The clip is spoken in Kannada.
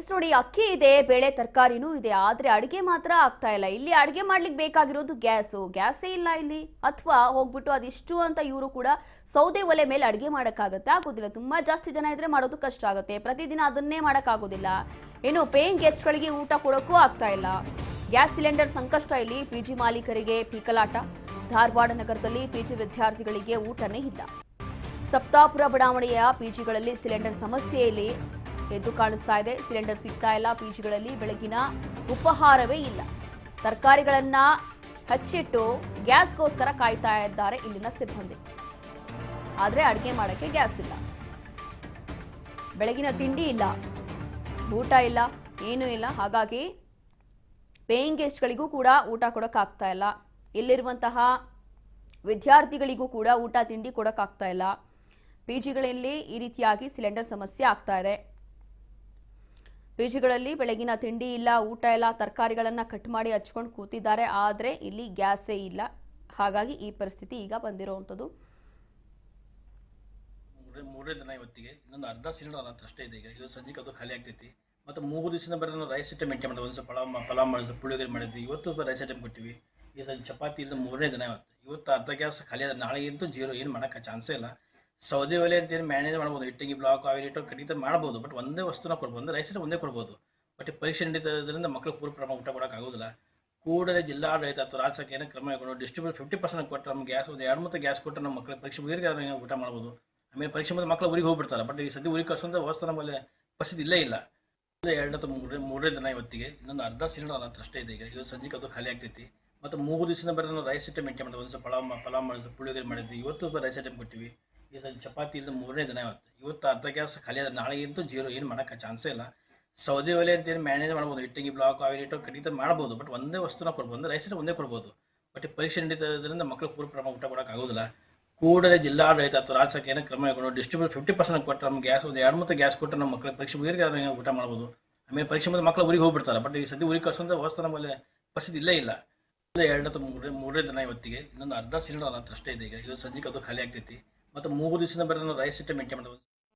ಎಸ್ ನೋಡಿ, ಅಕ್ಕಿ ಇದೆ, ಬೇಳೆ ತರಕಾರಿನೂ ಇದೆ, ಆದ್ರೆ ಅಡಿಗೆ ಮಾತ್ರ ಆಗ್ತಾ ಇಲ್ಲ. ಇಲ್ಲಿ ಅಡಿಗೆ ಮಾಡ್ಲಿಕ್ಕೆ ಬೇಕಾಗಿರೋದು ಗ್ಯಾಸೇ ಇಲ್ಲ ಇಲ್ಲಿ. ಅಥವಾ ಹೋಗ್ಬಿಟ್ಟು ಅದಿಷ್ಟು ಅಂತ ಇವರು ಕೂಡ ಸೌದೆ ಒಲೆ ಮೇಲೆ ಅಡಿಗೆ ಮಾಡಕ್ಕಾಗತ್ತೆ? ಆಗೋದಿಲ್ಲ. ತುಂಬಾ ಜಾಸ್ತಿ ಜನ ಇದ್ರೆ ಮಾಡೋದು ಕಷ್ಟ ಆಗುತ್ತೆ. ಪ್ರತಿದಿನ ಅದನ್ನೇ ಮಾಡಕ್ಕಾಗೋದಿಲ್ಲ. ಇನ್ನು ಪೇಯಿಂಗ್ ಗೆಸ್ಟ್ಗಳಿಗೆ ಊಟ ಕೊಡೋಕ್ಕೂ ಆಗ್ತಾ ಇಲ್ಲ. ಗ್ಯಾಸ್ ಸಿಲಿಂಡರ್ ಸಂಕಷ್ಟ ಇಲ್ಲಿ. ಪಿಜಿ ಮಾಲೀಕರಿಗೆ ಪೀಕಲಾಟ. ಧಾರವಾಡ ನಗರದಲ್ಲಿ ಪಿಜಿ ವಿದ್ಯಾರ್ಥಿಗಳಿಗೆ ಊಟನೇ ಇಲ್ಲ. ಸಪ್ತಾಪುರ ಬಡಾವಣೆಯ ಪಿಜಿಗಳಲ್ಲಿ ಸಿಲಿಂಡರ್ ಸಮಸ್ಯೆ ಇಲ್ಲಿ ಎದ್ದು ಕಾಣಿಸ್ತಾ ಇದೆ. ಸಿಲಿಂಡರ್ ಸಿಗ್ತಾ ಇಲ್ಲ. ಪಿಜಿಗಳಲ್ಲಿ ಬೆಳಗಿನ ಉಪಹಾರವೇ ಇಲ್ಲ. ತರಕಾರಿಗಳನ್ನ ಹಚ್ಚಿಟ್ಟು ಗ್ಯಾಸ್ಗೋಸ್ಕರ ಕಾಯ್ತಾ ಇದ್ದಾರೆ ಇಲ್ಲಿನ ಸಿಬ್ಬಂದಿ. ಆದ್ರೆ ಅಡಿಗೆ ಮಾಡಕ್ಕೆ ಗ್ಯಾಸ್ ಇಲ್ಲ. ಬೆಳಗಿನ ತಿಂಡಿ ಇಲ್ಲ, ಊಟ ಇಲ್ಲ, ಏನೂ ಇಲ್ಲ. ಹಾಗಾಗಿ ಪೇಯಿಂಗ್ ಗೆಸ್ಟ್ಗಳಿಗೂ ಕೂಡ ಊಟ ಕೊಡಕ್ಕಾಗ್ತಾ ಇಲ್ಲ. ಇಲ್ಲಿರುವಂತಹ ವಿದ್ಯಾರ್ಥಿಗಳಿಗೂ ಕೂಡ ಊಟ ತಿಂಡಿ ಕೊಡಕ್ಕಾಗ್ತಾ ಇಲ್ಲ. ಪಿಜಿಗಳಲ್ಲಿ ಈ ರೀತಿಯಾಗಿ ಸಿಲಿಂಡರ್ ಸಮಸ್ಯೆ ಆಗ್ತಾ ಇದೆ. ಪಿಜಿಗಳಲ್ಲಿ ಬೆಳಗಿನ ತಿಂಡಿ ಇಲ್ಲ, ಊಟ ಇಲ್ಲ, ತರಕಾರಿಗಳನ್ನ ಕಟ್ ಮಾಡಿ ಹಚ್ಕೊಂಡು ಕೂತಿದ್ದಾರೆ. ಆದ್ರೆ ಇಲ್ಲಿ ಗ್ಯಾಸೇ ಇಲ್ಲ. ಹಾಗಾಗಿ ಈ ಪರಿಸ್ಥಿತಿ ಈಗ ಬಂದಿರುವಂತದ್ದು. ಮೂರೇ ದಿನ ಇವತ್ತಿಗೆ ಇನ್ನೊಂದು ಅರ್ಧ ಸಿಲಿಂಡರ್ ಅಂತ ಅಷ್ಟೇ ಇದೆ. ಈಗ ಇವತ್ತು ಸಂಜೆಗೆ ಅದು ಖಾಲಿ ಆಗ್ತೈತಿ. ಮತ್ತು 3 ದಿವಸದಿಂದ ಬರೀ ನಾವು ರೈಸ್ ಐಟಮ್ ಮೇಂಟೈನ್ ಮಾಡಿದ್ವಿ. ಒಂದು ಸ್ವಲ್ಪ ಪಲಾವ್ ಮಾಡಿದ್ವಿ, ಪುಳಿಯೋಗರೆ ಮಾಡಿದ್ವಿ. ಇವತ್ತು ರೈಸ್ ಐಟಮ್ ಕೊಟ್ಟಿವಿ. ಈ ಸಂಜೆ ಚಪಾತಿ ಇಲ್ಲ. ಮೂರನೇ ದಿನ ಇವತ್ತು ಅರ್ಧ ಗ್ಯಾಸ್ ಖಾಲಿ ಆದ್ರೆ ನಾಳೆಗಂತೂ ಜೀರೋ. ಏನು ಮಾಡೋಕ್ಕೆ ಚಾನ್ಸೇ ಇಲ್ಲ. ಸೌದೆ ಒಲೆ ಅಂತ ಏನು ಮ್ಯಾನೇಜ್ ಮಾಡ್ಬೋದು. ಇಟ್ಟಿಗೆ ಬ್ಲಾಕ್ ಆವಿಲ್ ಇಟ್ಟು ಕಡಿತ ಮಾಡ್ಬೋದು. ಬಟ್ ಒಂದೇ ವಸ್ತುನ ಕೊಡ್ಬೋದು, ಅಂದರೆ ರೈಸ್ ಐಟಮ್ ಒಂದೇ ಕೊಡ್ಬೋದು. ಬಟ್ ಪರೀಕ್ಷೆ ನಡೀತದ್ರಿಂದ ಮಕ್ಕಳು ಪೂರ್ವ ಪ್ರಮಾಣ ಊಟ ಕೊಡೋಕ್ಕಾಗೋದಿಲ್ಲ. ಕೂಡಲೇ ಜಿಲ್ಲಾಡಳಿತ ಅಥವಾ ರಾಜ್ಯ ಸರ್ಕಾರ ಏನೋ ಕ್ರಮ ಹಾಕೊಂಡು ಡಿಸ್ಟ್ರಿಬ್ಯೂಟ್ 50% ಕೊಟ್ಟರೆ ನಮ್ಮ ಗ್ಯಾಸ್ ಒಂದು 2-3 ಗ್ಯಾಸ್ ಕೊಟ್ಟರೆ ನಮ್ಮ ಮಕ್ಕಳು ಪರೀಕ್ಷೆ ಮುಗಿದ್ರೆ ಊಟ ಮಾಡ್ಬೋದು. ಆಮೇಲೆ ಪರೀಕ್ಷೆ ಮುಂದೆ ಮಕ್ಕಳು ಊರಿಗೆ ಹೋಗ್ಬಿಡ್ತಾರೆ. ಬಟ್ ಈ ಸದ್ಯ ಊರಿಗೆ ಕಳ್ಸೋಂಥ ವ್ಯವಸ್ಥೆ ನಮ್ಮಲ್ಲಿ ಪರಿಸ್ಥಿತಿ ಇಲ್ಲೇ ಇಲ್ಲ. 2 ಅಥವಾ ಮೂರನೇ ದಿನ ಇವತ್ತಿಗೆ ಇನ್ನೊಂದು ಅರ್ಧ ಸಿಲಿಂಡರ್ ಅಂತ ಅಷ್ಟೇ ಇದೆ. ಈಗ ಇವತ್ತು ಸಂಜೆಗೆ ಅದು ಖಾಲಿ ಆಗ್ತೈತಿ. ಮತ್ತು 3 ದಿವಸದಿಂದ ಬರೀ ನಾವು ರೈಸ್ ಐಟಮ್ ಮೇಂಟೈನ್ ಮಾಡಿದ್ವಿ. ಒಂದು ಸ್ವಲ್ಪ ಪಲಾವ್ ಮಾಡಿದ್ವಿ, ಪುಳಿಯೋಗರೆ ಮಾಡಿದ್ವಿ. ಇವತ್ತು ರೈಸ್ ಐಟಮ್ ಕೊಟ್ಟಿವಿ. ಈ ಸಂಜೆ ಚಪಾತಿ ಇಲ್ಲ. ಮೂರನೇ ದಿನ ಇವತ್ತು ಅರ್ಧ ಗ್ಯಾಸ್ ಖಾಲಿ ಆದ್ರೆ ನಾಳೆಗಂತೂ ಜೀರೋ. ಏನು ಮಾಡೋಕ್ಕೆ ಚಾನ್ಸೇ ಇಲ್ಲ. ಸೌದೆ ಒಲೆ ಅಂತ ಏನು ಮ್ಯಾನೇಜ್ ಮಾಡ್ಬೋದು. ಇಟ್ಟಿಗೆ ಬ್ಲಾಕ್ ಆವಿಲ್ ಇಟ್ಟು ಕಡಿತ ಮಾಡ್ಬೋದು. ಬಟ್ ಒಂದೇ ವಸ್ತುನ ಕೊಡ್ಬೋದು, ಅಂದರೆ ರೈಸ್ ಐಟಮ್ ಒಂದೇ ಕೊಡ್ಬೋದು. ಬಟ್ ಪರೀಕ್ಷೆ ನಡೀತದ್ರಿಂದ ಮಕ್ಕಳು ಪೂರ್ವ ಪ್ರಮಾಣ ಊಟ ಕೊಡೋಕ್ಕಾಗೋದಿಲ್ಲ. ಕೂಡಲೇ ಜಿಲ್ಲಾಡಳಿತ ಅಥವಾ ರಾಜ್ಯ ಸರ್ಕಾರ ಏನೋ ಕ್ರಮ ಹಾಕೊಂಡು ಡಿಸ್ಟ್ರಿಬ್ಯೂಟ್ 50% ಕೊಟ್ಟರೆ ನಮ್ಮ ಗ್ಯಾಸ್ ಒಂದು 2-3 ಗ್ಯಾಸ್ ಕೊಟ್ಟರೆ ನಮ್ಮ ಮಕ್ಕಳು ಪರೀಕ್ಷೆ ಮುಗಿದ್ರೆ ಊಟ ಮಾಡ್ಬೋದು. ಆಮೇಲೆ ಪರೀಕ್ಷೆ ಮುಂದೆ ಮಕ್ಕಳು ಊರಿಗೆ ಹೋಗ್ಬಿಡ್ತಾರೆ. ಬಟ್ ಈ ಸದ್ಯ ಊರಿಗೆ ಕಳ್ಸೋಂಥ ವ್ಯವಸ್ಥೆ ನಮ್ಮಲ್ಲಿ ಪರಿಸ್ಥಿತಿ ಇಲ್ಲೇ ಇಲ್ಲ. 2 ಅಥವಾ ಮೂರನೇ ದಿನ ಇವತ್ತಿಗೆ ಇನ್ನೊಂದು ಅರ್ಧ ಸಿಲಿಂಡರ್ ಅಂತ ಅಷ್ಟೇ ಇದೆ. ಈಗ ಇವತ್ತು ಸಂಜೆಗೆ ಅದು ಖಾಲಿ ಆಗ್ತೈತಿ. ಮತ್ತು 3 ದಿವಸದಿಂದ ಬರೀ ನಾವು ರೈಸ್ ಐಟಮ್ ಮೇಂಟೈನ್ ಮಾಡಿದ್ವಿ.